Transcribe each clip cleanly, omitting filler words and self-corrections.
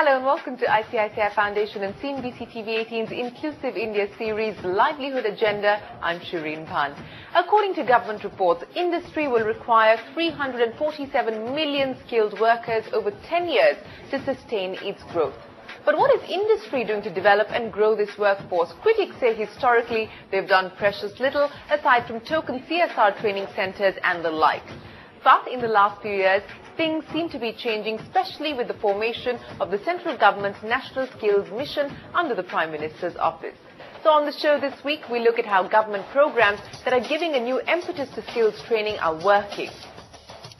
Hello and welcome to ICICI Foundation and CNBC-TV18's Inclusive India series Livelihood Agenda. I'm Shireen Bhan. According to government reports, industry will require 347 million skilled workers over 10 years to sustain its growth. But what is industry doing to develop and grow this workforce? Critics say historically they've done precious little aside from token CSR training centers and the like. But in the last few years, things seem to be changing, especially with the formation of the central government's National Skills Mission under the Prime Minister's office. So on the show this week, we look at how government programs that are giving a new impetus to skills training are working.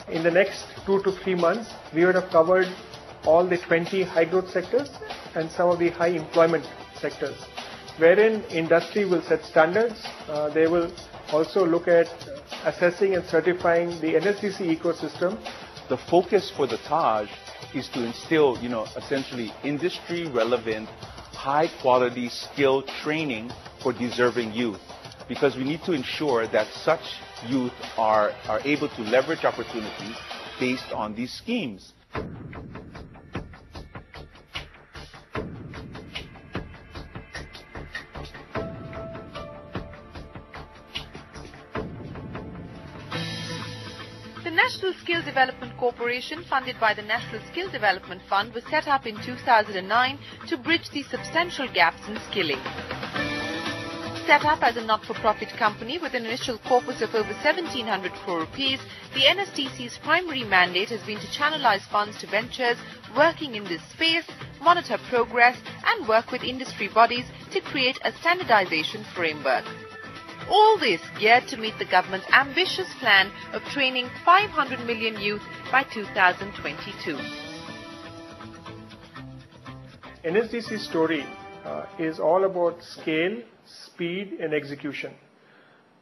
In the next 2 to 3 months, we would have covered all the 20 high growth sectors and some of the high employment sectors, wherein industry will set standards. They will also look at assessing and certifying the NSDC ecosystem. The focus for the Taj is to instill, essentially industry-relevant, high-quality skill training for deserving youth, because we need to ensure that such youth are able to leverage opportunities based on these schemes. The National Skill Development Corporation, funded by the National Skill Development Fund, was set up in 2009 to bridge the substantial gaps in skilling. Set up as a not-for-profit company with an initial corpus of over 1,700 crore rupees, the NSDC's primary mandate has been to channelize funds to ventures working in this space, monitor progress, and work with industry bodies to create a standardization framework. All this geared to meet the government's ambitious plan of training 500 million youth by 2022. NSDC's story is all about scale, speed and execution.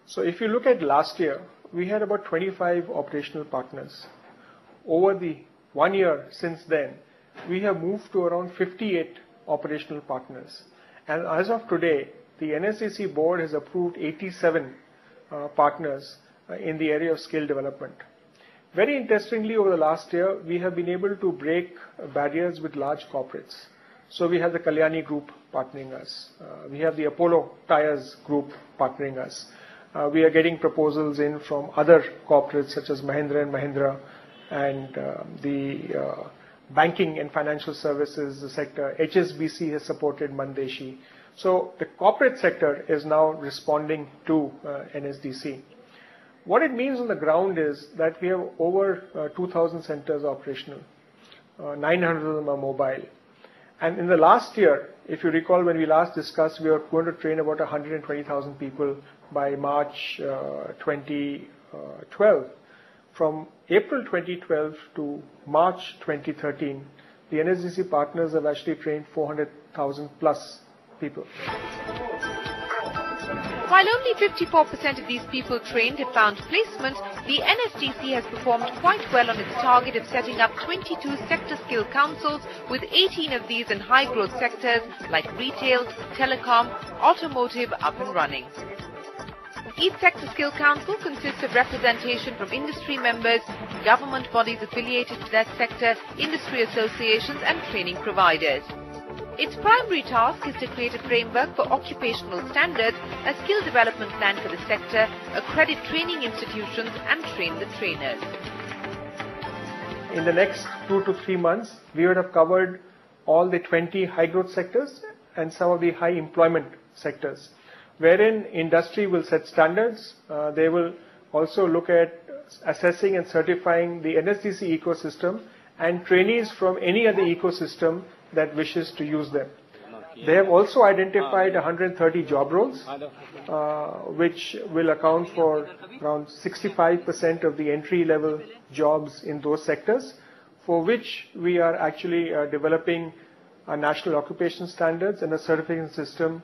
So if you look at last year, we had about 25 operational partners. Over the 1 year since then, we have moved to around 58 operational partners. And as of today, the NSDC board has approved 87 partners in the area of skill development. Very interestingly, over the last year, we have been able to break barriers with large corporates. So we have the Kalyani Group partnering us. We have the Apollo Tyres Group partnering us. We are getting proposals in from other corporates such as Mahindra & Mahindra and the banking and financial services sector. HSBC has supported Mandeshi. So the corporate sector is now responding to NSDC. What it means on the ground is that we have over 2,000 centers operational. 900 of them are mobile. And in the last year, if you recall when we last discussed, we were going to train about 120,000 people by March 2012. From April 2012 to March 2013, the NSDC partners have actually trained 400,000 plus people. While only 54% of these people trained have found placement, the NSDC has performed quite well on its target of setting up 22 sector skill councils, with 18 of these in high-growth sectors like retail, telecom, automotive up and running. Each sector skill council consists of representation from industry members, government bodies affiliated to that sector, industry associations and training providers. Its primary task is to create a framework for occupational standards, a skill development plan for the sector, accredit training institutions and train the trainers. In the next 2 to 3 months, we would have covered all the 20 high growth sectors and some of the high employment sectors, wherein industry will set standards. They will also look at assessing and certifying the NSDC ecosystem and trainees from any other ecosystem that wishes to use them. They have also identified 130 job roles, which will account for around 65% of the entry-level jobs in those sectors, for which we are actually developing a national occupation standards and a certification system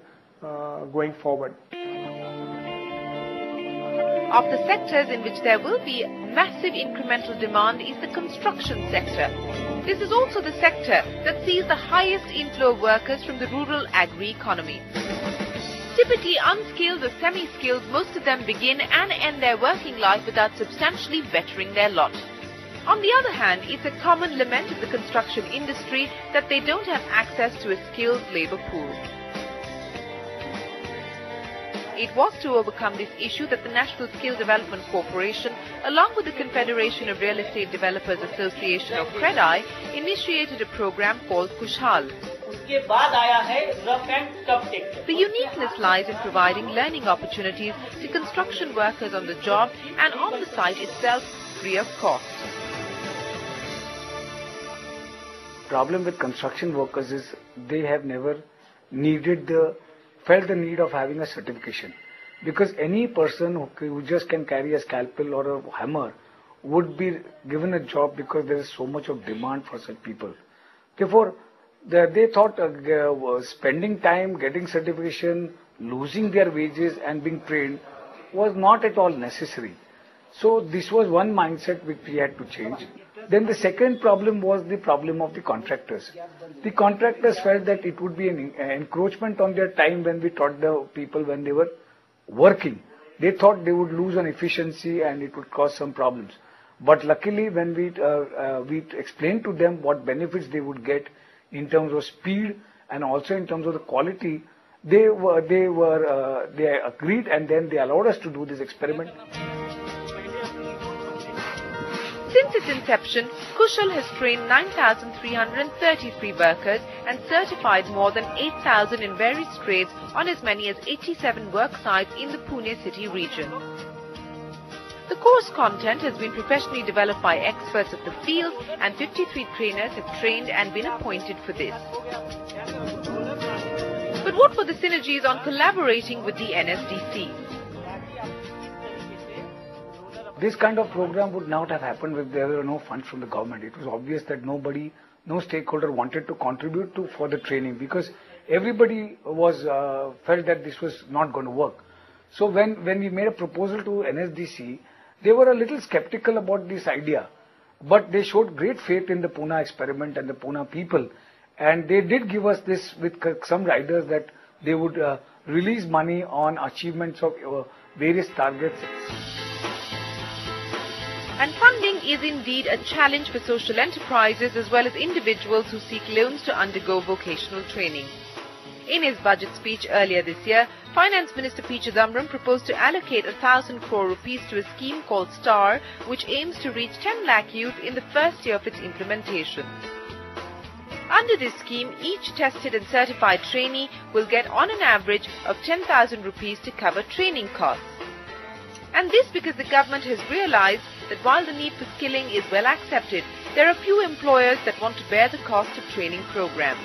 going forward. Of the sectors in which there will be massive incremental demand is the construction sector. This is also the sector that sees the highest inflow of workers from the rural agri-economy. Typically unskilled or semi-skilled, most of them begin and end their working life without substantially bettering their lot. On the other hand, it's a common lament of the construction industry that they don't have access to a skilled labor pool. It was to overcome this issue that the National Skill Development Corporation, along with the Confederation of Real Estate Developers Association of CREDI, initiated a program called Kushal. The uniqueness lies in providing learning opportunities to construction workers on the job and on the site itself free of cost. Problem with construction workers is they have never felt the need of having a certification, because any person who just can carry a scalpel or a hammer would be given a job because there is so much of demand for such people. Therefore, they thought spending time getting certification, losing their wages and being trained was not at all necessary. So this was one mindset which we had to change. Then the second problem was the problem of the contractors. The contractors felt that it would be an encroachment on their time when we taught the people when they were working. They thought they would lose on efficiency and it would cause some problems. But luckily, when we explained to them what benefits they would get in terms of speed and also in terms of the quality, they agreed, and then they allowed us to do this experiment. Since its inception, Kushal has trained 9,333 workers and certified more than 8,000 in various trades on as many as 87 work sites in the Pune city region. The course content has been professionally developed by experts of the field, and 53 trainers have trained and been appointed for this. But what were the synergies on collaborating with the NSDC? This kind of program would not have happened if there were no funds from the government. It was obvious that no stakeholder wanted to contribute for the training, because everybody felt that this was not going to work. So when we made a proposal to NSDC, they were a little skeptical about this idea, but they showed great faith in the Pune experiment and the Pune people, and they did give us this with some riders that they would release money on achievements of various targets. And funding is indeed a challenge for social enterprises as well as individuals who seek loans to undergo vocational training. In his budget speech earlier this year, Finance Minister P. Chidambaram proposed to allocate 1,000 crore rupees to a scheme called STAR, which aims to reach 10 lakh youth in the first year of its implementation. Under this scheme, each tested and certified trainee will get on an average of 10,000 rupees to cover training costs. And this because the government has realized that while the need for skilling is well accepted, there are few employers that want to bear the cost of training programs.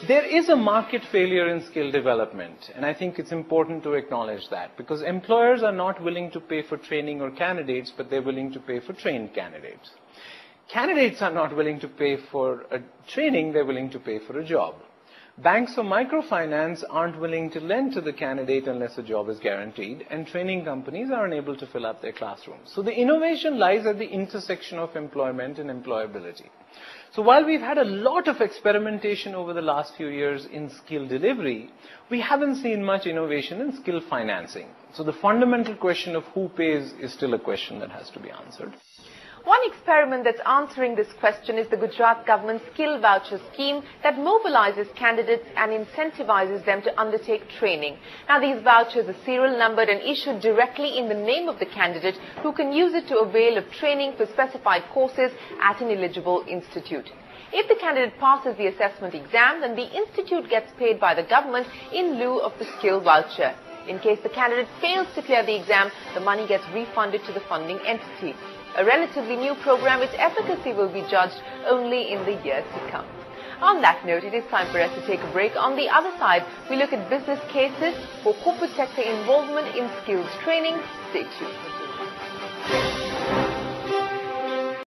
There is a market failure in skill development, and I think it's important to acknowledge that, because employers are not willing to pay for training or candidates, but they're willing to pay for trained candidates. Candidates are not willing to pay for a training, they're willing to pay for a job. Banks or microfinance aren't willing to lend to the candidate unless a job is guaranteed, and training companies are unable to fill up their classrooms. So the innovation lies at the intersection of employment and employability. So while we've had a lot of experimentation over the last few years in skill delivery, we haven't seen much innovation in skill financing. So the fundamental question of who pays is still a question that has to be answered. One experiment that's answering this question is the Gujarat government skill voucher scheme that mobilizes candidates and incentivizes them to undertake training. Now, these vouchers are serial numbered and issued directly in the name of the candidate, who can use it to avail of training for specified courses at an eligible institute. If the candidate passes the assessment exam, then the institute gets paid by the government in lieu of the skill voucher. In case the candidate fails to clear the exam, the money gets refunded to the funding entity. A relatively new program, its efficacy will be judged only in the years to come. On that note, it is time for us to take a break. On the other side, we look at business cases for corporate sector involvement in skills training. Stay tuned.